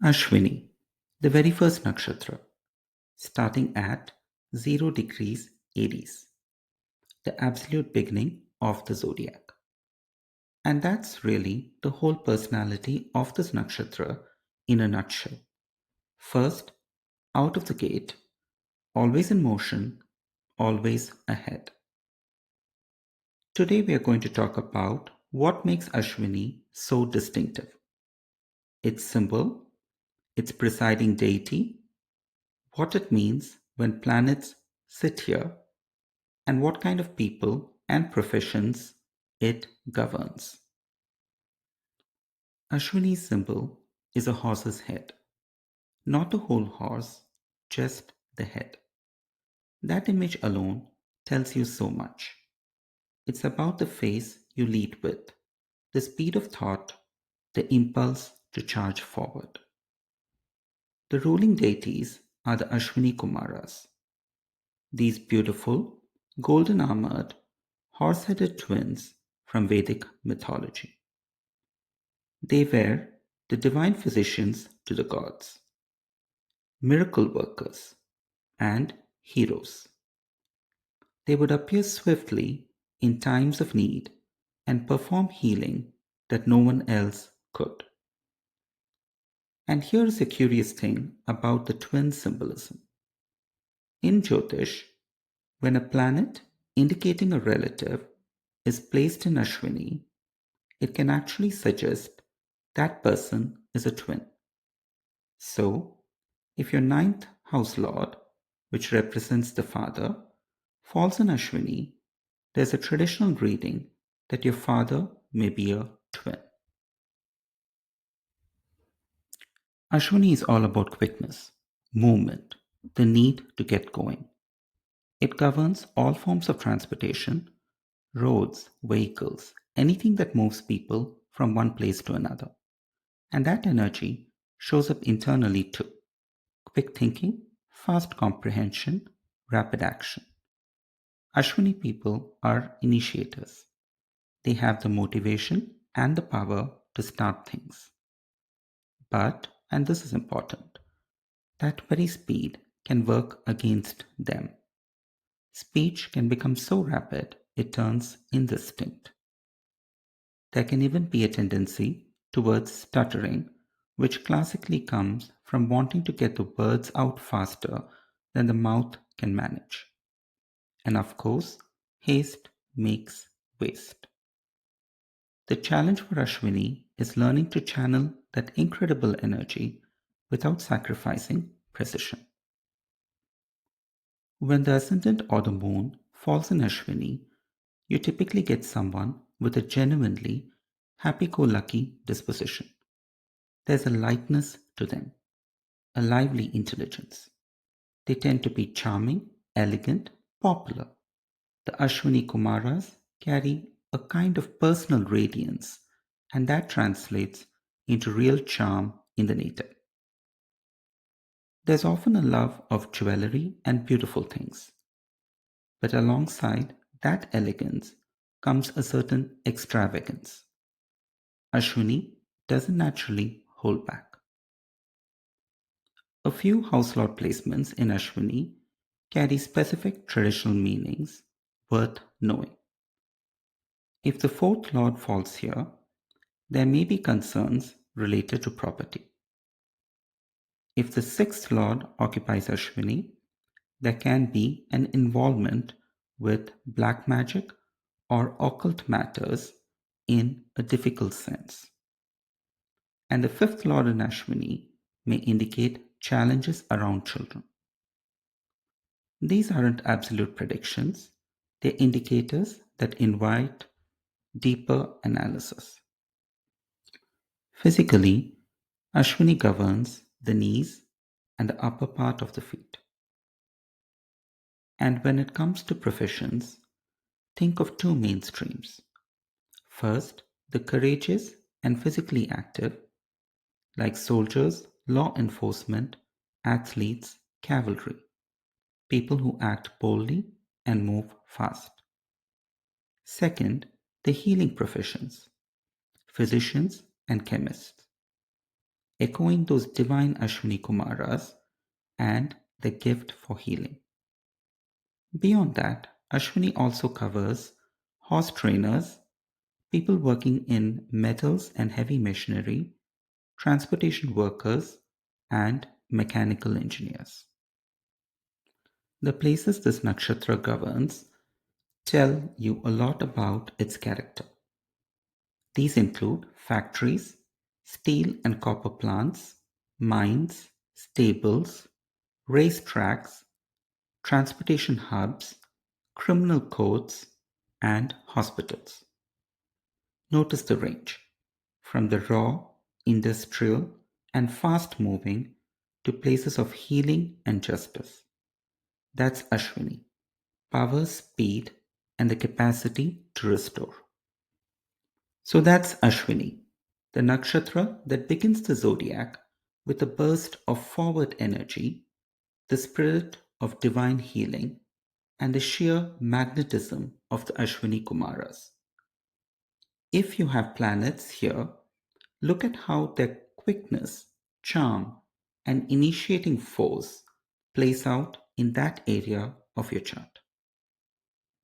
Ashwini, the very first nakshatra, starting at 0 degrees Aries, the absolute beginning of the zodiac. And that's really the whole personality of this nakshatra in a nutshell. First, out of the gate, always in motion, always ahead. Today we are going to talk about what makes Ashwini so distinctive. Its symbol, its presiding deity, what it means when planets sit here, and what kind of people and professions it governs. Ashwini's symbol is a horse's head, not a whole horse, just the head. That image alone tells you so much. It's about the face you lead with, the speed of thought, the impulse to charge forward. The ruling deities are the Ashwini Kumaras. These beautiful, golden armored, horse headed twins from Vedic mythology. They were the divine physicians to the gods, miracle workers, and heroes. They would appear swiftly in times of need and perform healing that no one else could. And here's a curious thing about the twin symbolism. In Jyotish, when a planet indicating a relative is placed in Ashwini, it can actually suggest that person is a twin. So, if your ninth house lord, which represents the father, falls in Ashwini, there's a traditional reading that your father may be a twin. Ashwini is all about quickness, movement, the need to get going. It governs all forms of transportation, roads, vehicles, anything that moves people from one place to another. And that energy shows up internally too. Quick thinking, fast comprehension, rapid action. Ashwini people are initiators. They have the motivation and the power to start things. But, and this is important, that very speed can work against them. Speech can become so rapid it turns indistinct. There can even be a tendency towards stuttering, which classically comes from wanting to get the words out faster than the mouth can manage. And of course, haste makes waste. The challenge for Ashwini is learning to channel that incredible energy without sacrificing precision. When the ascendant or the moon falls in Ashwini, you typically get someone with a genuinely happy go lucky disposition. There's a lightness to them, a lively intelligence. They tend to be charming, elegant, popular. The Ashwini Kumaras carry a kind of personal radiance, and that translates into real charm in the native. There's often a love of jewelry and beautiful things, but alongside that elegance comes a certain extravagance. Ashwini doesn't naturally hold back. A few house lord placements in Ashwini carry specific traditional meanings worth knowing. If the fourth lord falls here, there may be concerns related to property. If the sixth lord occupies Ashwini, there can be an involvement with black magic or occult matters in a difficult sense. And the fifth lord in Ashwini may indicate challenges around children. These aren't absolute predictions, they're indicators that invite deeper analysis. Physically, Ashwini governs the knees and the upper part of the feet. And when it comes to professions, think of two main streams. First, the courageous and physically active, like soldiers, law enforcement, athletes, cavalry, people who act boldly and move fast. Second, the healing professions, physicians and chemists. echoing those divine Ashwini Kumaras and the gift for healing. Beyond that, Ashwini also covers horse trainers, people working in metals and heavy machinery, transportation workers, and mechanical engineers. The places this nakshatra governs tell you a lot about its character. These include factories, steel and copper plants, mines, stables, racetracks, transportation hubs, criminal courts, and hospitals. Notice the range from the raw, industrial, and fast moving to places of healing and justice. That's Ashwini, power, speed, and the capacity to restore. So that's Ashwini, the nakshatra that begins the zodiac with a burst of forward energy, the spirit of divine healing, and the sheer magnetism of the Ashwini Kumaras. If you have planets here, look at how their quickness, charm, and initiating force plays out in that area of your chart.